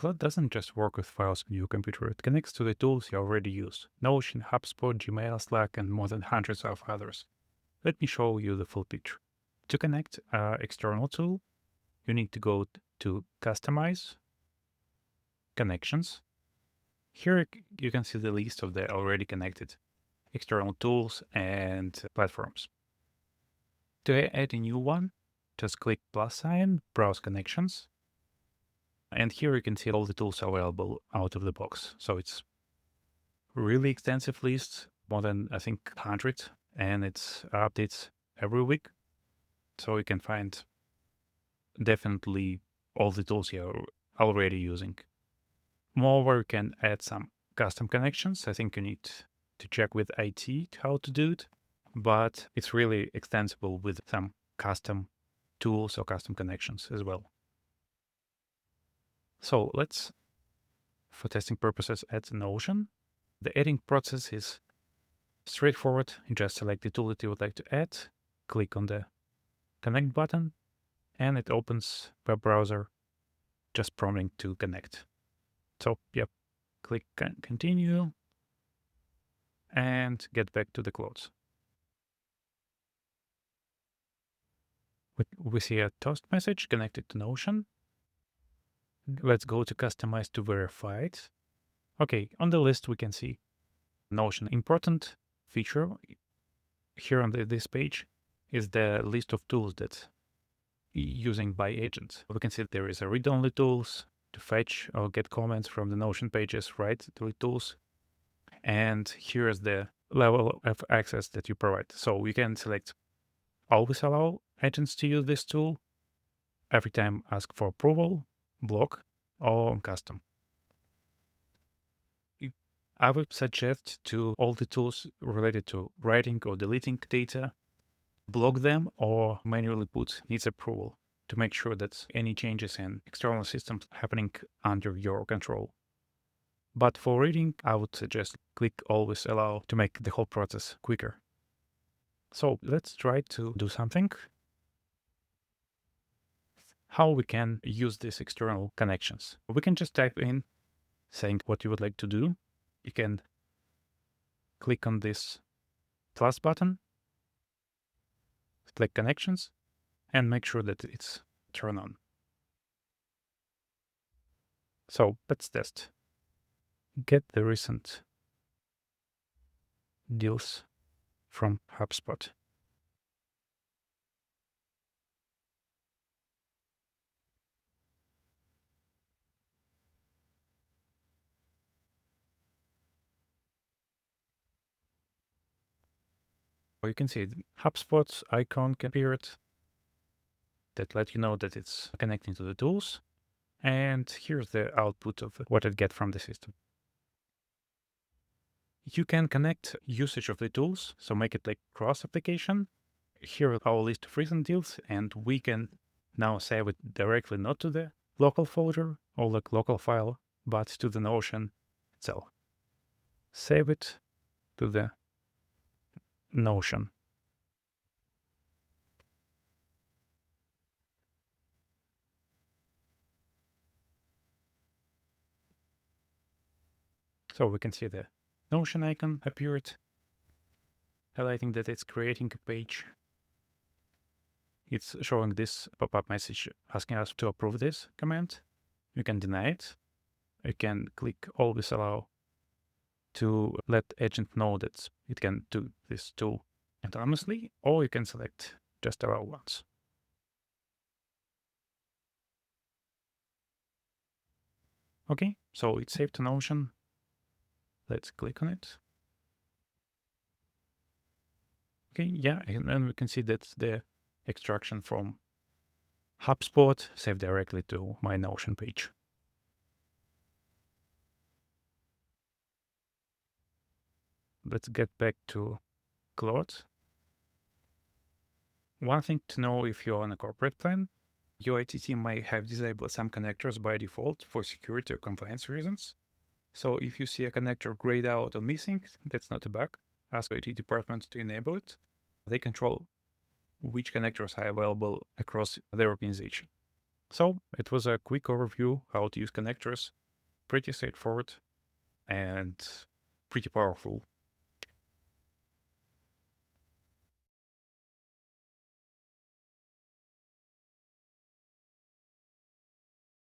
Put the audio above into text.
Claude doesn't just work with files on your computer, it connects to the tools you already use: Notion, HubSpot, Gmail, Slack, and more than hundreds of others. Let me show you the full picture. To connect an external tool, you need to go to Customize, Connections. Here you can see the list of the already connected external tools and platforms. To add a new one, just click plus sign, Browse Connections. And here you can see all the tools available out of the box. So it's really extensive list, more than I think 100, and it's updates every week. So you can find definitely all the tools you're already using. Moreover, you can add some custom connections. I think you need to check with IT how to do it, but it's really extensible with some custom tools or custom connections as well. So let's, for testing purposes, add Notion. The adding process is straightforward. You just select the tool that you would like to add, click on the connect button, and it opens web browser, just prompting to connect. So, yep, click continue and get back to the close. We see a toast message connected to Notion. Let's go to customize to verified. Okay, on the list we can see Notion important feature here on this page is the list of tools that using by agents. We can see there is a read-only tools to fetch or get comments from the Notion pages, write tools. And here's the level of access that you provide. So we can select always allow agents to use this tool, every time ask for approval, block, or custom. I would suggest to all the tools related to writing or deleting data, block them or manually put needs approval to make sure that any changes in external systems happening under your control. But for reading, I would suggest click always allow to make the whole process quicker. So let's try to do something. How we can use these external connections. We can just type in saying what you would like to do. You can click on this plus button, click connections, and make sure that it's turned on. So let's test. Get the recent deals from HubSpot. Or you can see HubSpot's icon appeared that let you know that it's connecting to the tools. And here's the output of what it get from the system. You can connect usage of the tools, so make it like cross application. Here are our list of recent deals, and we can now save it directly not to the local folder or like local file, but to the Notion itself. Save it to the Notion. So we can see the Notion icon appeared, highlighting that it's creating a page. It's showing this pop-up message asking us to approve this command. You can deny it. You can click always allow to let agent know that it can do this tool autonomously, or you can select just allow once. Okay, so it's saved to Notion. Let's click on it. Okay, yeah, and then we can see that the extraction from HubSpot saved directly to my Notion page. Let's get back to Claude. One thing to know if you're on a corporate plan, your IT team may have disabled some connectors by default for security or compliance reasons. So if you see a connector grayed out or missing, that's not a bug. Ask the IT department to enable it. They control which connectors are available across their organization. So it was a quick overview how to use connectors, pretty straightforward and pretty powerful.